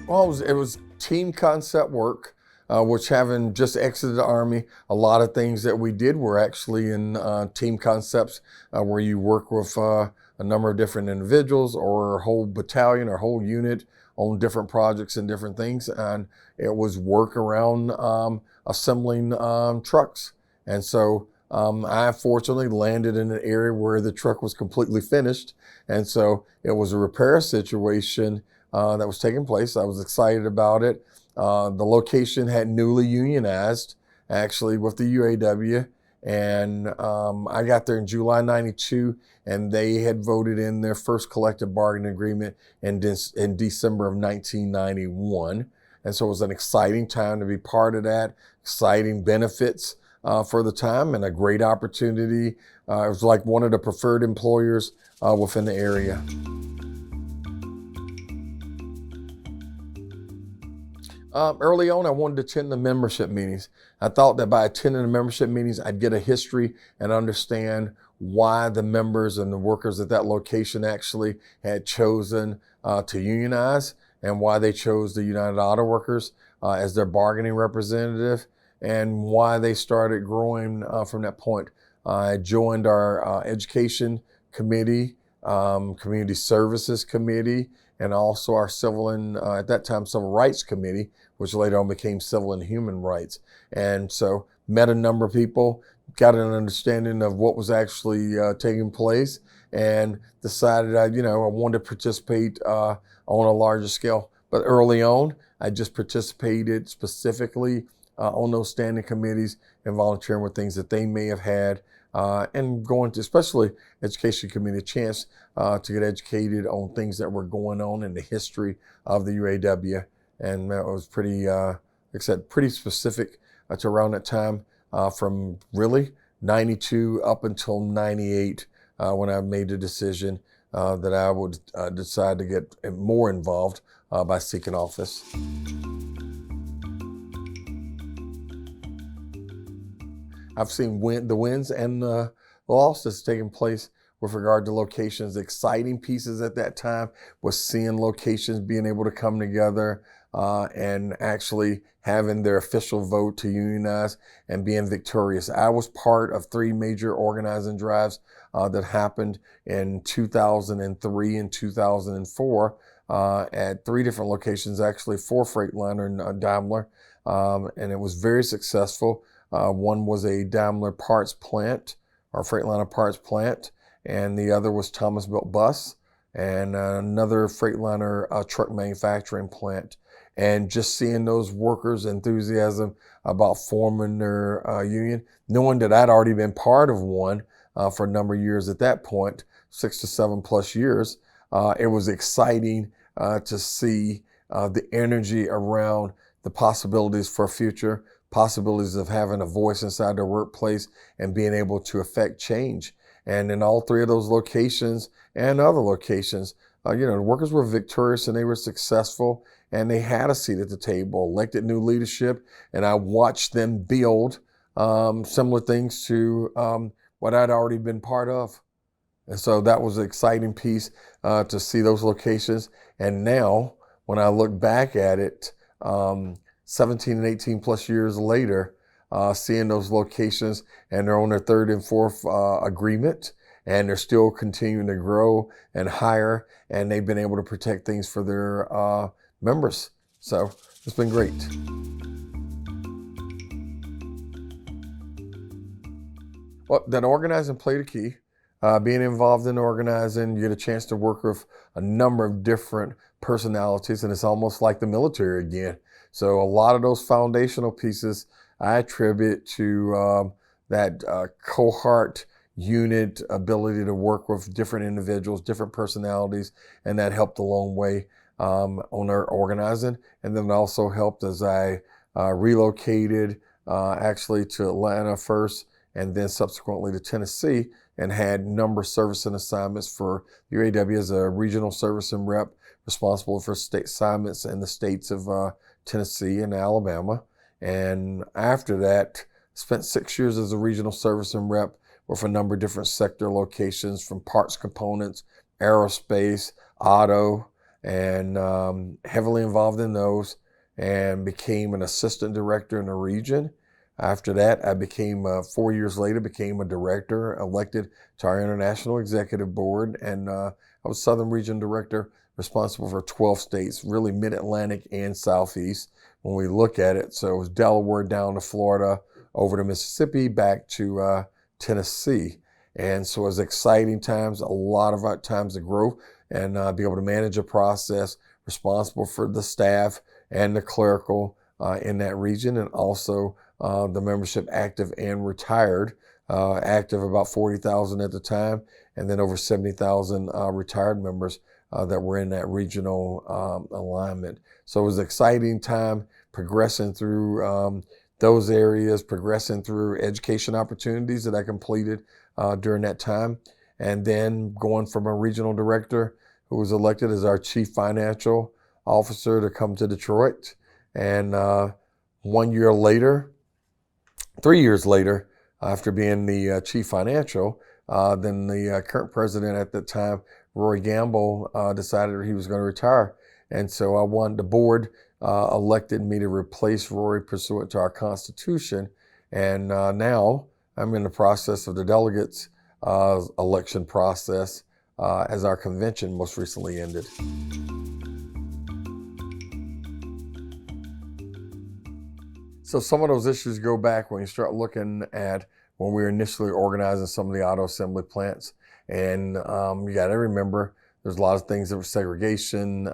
Well, it was team concept work, which having just exited the Army, a lot of things that we did were actually in team concepts where you work with a number of different individuals or a whole battalion or whole unit on different projects and different things. And it was work around assembling trucks. And so I fortunately landed in an area where the truck was completely finished. And so it was a repair situation that was taking place. I was excited about it. The location had newly unionized, actually, with the UAW. And I got there in July 92, and they had voted in their first collective bargaining agreement in December of 1991. And so it was an exciting time to be part of that, exciting benefits for the time, and a great opportunity. It was like one of the preferred employers within the area. Early on, I wanted to attend the membership meetings. I thought that by attending the membership meetings, I'd get a history and understand why the members and the workers at that location actually had chosen to unionize and why they chose the United Auto Workers as their bargaining representative and why they started growing from that point. I joined our education committee, community services committee, and also our civil and at that time civil rights committee, which later on became civil and human rights. And so met a number of people, got an understanding of what was actually taking place, and decided I wanted to participate on a larger scale. But early on, I just participated specifically on those standing committees and volunteering with things that they may have had, and going to especially education committee a chance to get educated on things that were going on in the history of the UAW. And that was pretty, like I said, pretty specific to around that time, from really 92 up until 98, when I made the decision that I would decide to get more involved by seeking office. I've seen the wins and the losses taking place with regard to locations. The exciting pieces at that time was seeing locations being able to come together and actually having their official vote to unionize and being victorious. I was part of three major organizing drives that happened in 2003 and 2004 at three different locations, actually for Freightliner and Daimler, and it was very successful. One was a Daimler parts plant, or Freightliner parts plant, and the other was Thomas Built Bus, and another Freightliner truck manufacturing plant. And just seeing those workers' enthusiasm about forming their union, knowing that I'd already been part of one for a number of years at that point, 6 to 7 plus years, it was exciting to see the energy around the possibilities for future, possibilities of having a voice inside their workplace and being able to affect change. And in all three of those locations and other locations, the workers were victorious and they were successful and they had a seat at the table, elected new leadership, and I watched them build similar things to what I'd already been part of. And so that was an exciting piece to see those locations. And now, when I look back at it, 17 and 18 plus years later, seeing those locations, and they're on their third and fourth agreement, and they're still continuing to grow and hire, and they've been able to protect things for their members. So it's been great. Well, that organizing played a key. Being involved in organizing, you get a chance to work with a number of different personalities, and it's almost like the military again. So a lot of those foundational pieces I attribute to that cohort unit ability to work with different individuals, different personalities, and that helped a long way on our organizing. And then it also helped as I relocated actually to Atlanta first, and then subsequently to Tennessee, and had a number of service and assignments for UAW as a regional service and rep responsible for state assignments in the states of Tennessee and Alabama. And after that, spent 6 years as a regional service and rep with a number of different sector locations, from parts components, aerospace, auto, and heavily involved in those, and became an assistant director in the region. After that, I became, 4 years later, became a director, elected to our International Executive Board, and I was Southern Region Director, responsible for 12 states, really Mid-Atlantic and Southeast when we look at it. So it was Delaware down to Florida, over to Mississippi, back to Tennessee. And so it was exciting times, a lot of our times to grow and be able to manage a process, responsible for the staff and the clerical in that region, and also the membership active and retired. Active about 40,000 at the time, and then over 70,000 retired members that were in that regional alignment. So it was an exciting time progressing through those areas, progressing through education opportunities that I completed during that time, and then going from a regional director who was elected as our chief financial officer to come to Detroit. And 1 year later, 3 years later, after being the chief financial, then the current president at the time, Roy Gamble, decided he was going to retire. And so the board elected me to replace Roy pursuant to our Constitution. And now I'm in the process of the delegates election process as our convention most recently ended. So some of those issues go back when you start looking at when we were initially organizing some of the auto assembly plants. And you got to remember, there's a lot of things that were segregation,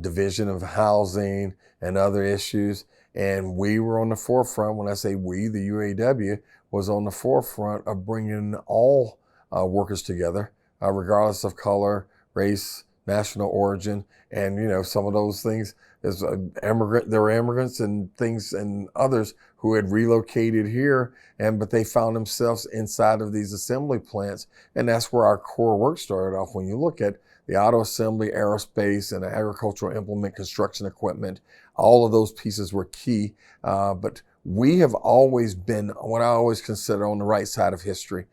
division of housing, and other issues. And we were on the forefront. When I say we, the UAW was on the forefront of bringing all workers together, regardless of color, race, national origin. And, you know, some of those things is there were immigrants and things and others who had relocated here, but they found themselves inside of these assembly plants. And that's where our core work started off. When you look at the auto assembly, aerospace, and agricultural implement, construction equipment, all of those pieces were key. But we have always been what I always consider on the right side of history.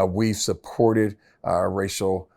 We've supported racial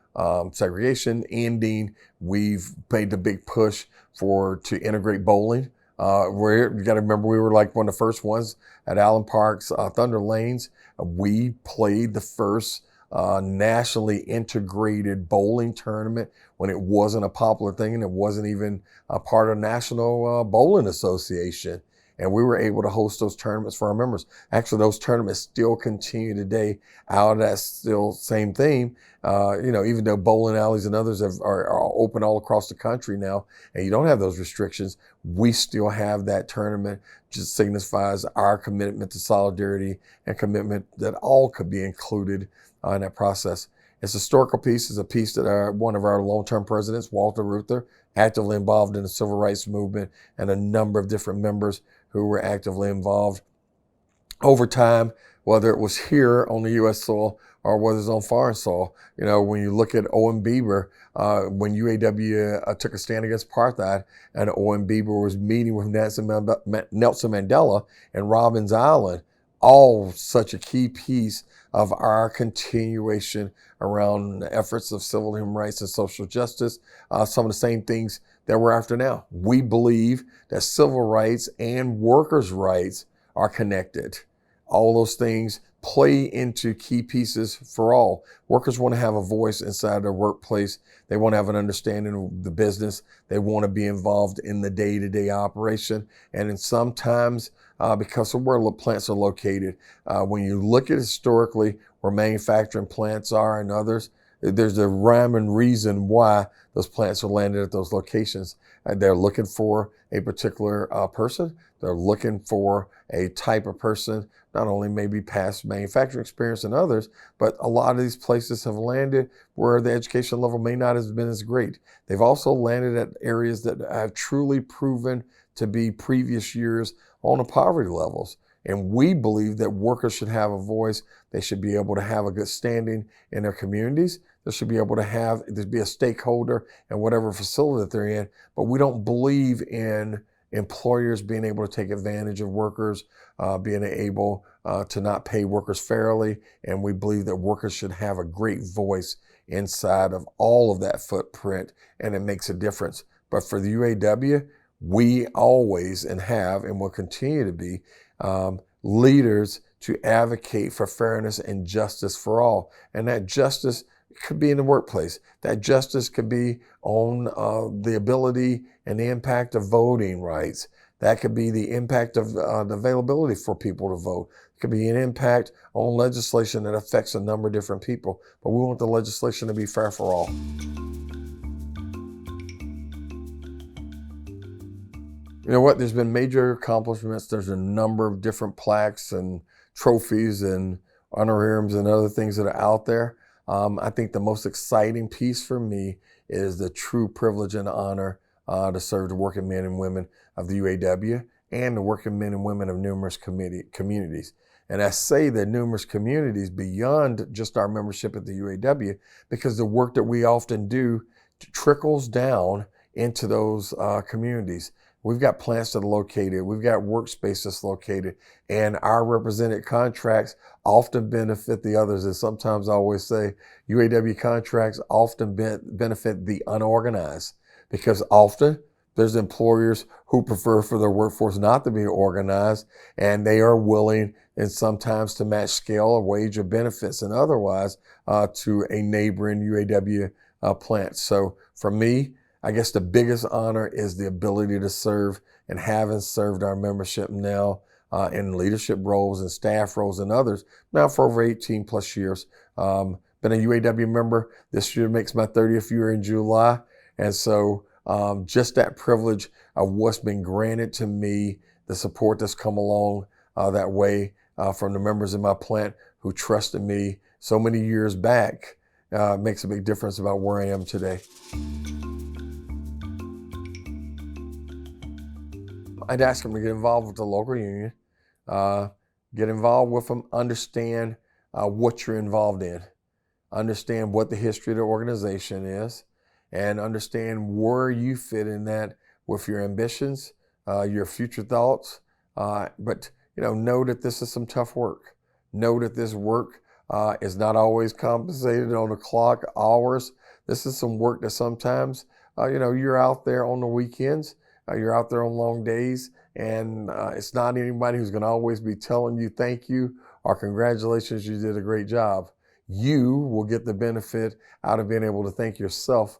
segregation ending. We've made the big push to integrate bowling. You got to remember, we were like one of the first ones at Allen Park's Thunder Lanes. We played the first nationally integrated bowling tournament when it wasn't a popular thing and it wasn't even a part of National Bowling Association. And we were able to host those tournaments for our members. Actually, those tournaments still continue today out of that still same theme. Even though bowling alleys and others are open all across the country now, and you don't have those restrictions, we still have that tournament. Just signifies our commitment to solidarity and commitment that all could be included in that process. It's a historical piece. It's a piece that one of our long-term presidents, Walter Reuther, actively involved in the civil rights movement, and a number of different members who were actively involved over time, whether it was here on the U.S. soil or whether it's on foreign soil. You know, when you look at Owen Beaver, when UAW took a stand against apartheid, and Owen Beaver was meeting with Nelson Mandela and Robbins Island, all such a key piece of our continuation around the efforts of civil human rights and social justice, some of the same things that we're after now. We believe that civil rights and workers' rights are connected. All those things play into key pieces for all. Workers want to have a voice inside their workplace. They want to have an understanding of the business. They want to be involved in the day-to-day operation. And then sometimes, because of where plants are located, when you look at historically where manufacturing plants are and others, there's a rhyme and reason why those plants are landed at those locations. They're looking for a particular person. They're looking for a type of person, not only maybe past manufacturing experience and others, but a lot of these places have landed where the education level may not have been as great. They've also landed at areas that have truly proven to be previous years on the poverty levels. And we believe that workers should have a voice. They should be able to have a good standing in their communities. They should be able to be a stakeholder in whatever facility that they're in. But we don't believe in employers being able to take advantage of workers, being able to not pay workers fairly. And we believe that workers should have a great voice inside of all of that footprint, and it makes a difference. But for the UAW, we always and have and will continue to be leaders to advocate for fairness and justice for all. And that justice could be in the workplace. That justice could be on the ability and the impact of voting rights. That could be the impact of the availability for people to vote. It could be an impact on legislation that affects a number of different people. But we want the legislation to be fair for all. You know what? There's been major accomplishments. There's a number of different plaques and trophies and honorariums and other things that are out there. I think the most exciting piece for me is the true privilege and honor to serve the working men and women of the UAW and the working men and women of numerous communities. And I say the numerous communities beyond just our membership at the UAW, because the work that we often do trickles down into those communities. We've got plants that are located, we've got workspaces located, and our represented contracts often benefit the others. And sometimes I always say UAW contracts often benefit the unorganized, because often there's employers who prefer for their workforce not to be organized, and they are willing and sometimes to match scale or wage or benefits and otherwise to a neighboring UAW plant. So for me, I guess the biggest honor is the ability to serve, and having served our membership now in leadership roles and staff roles and others now for over 18 plus years. Been a UAW member. This year makes my 30th year in July. And so just that privilege of what's been granted to me, the support that's come along that way from the members in my plant who trusted me so many years back makes a big difference about where I am today. I'd ask them to get involved with the local union, get involved with them, understand what you're involved in, understand what the history of the organization is, and understand where you fit in that with your ambitions, your future thoughts. But know that this is some tough work. Know that this work is not always compensated on the clock hours. This is some work that sometimes, you're out there on the weekends. You're out there on long days, and it's not anybody who's going to always be telling you thank you or congratulations, you did a great job. You will get the benefit out of being able to thank yourself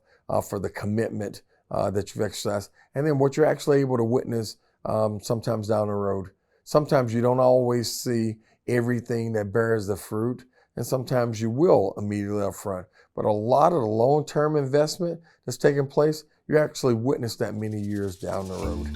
for the commitment that you've exercised, and then what you're actually able to witness sometimes down the road. Sometimes you don't always see everything that bears the fruit, and sometimes you will immediately up front. But a lot of the long-term investment that's taking place, you actually witness that many years down the road.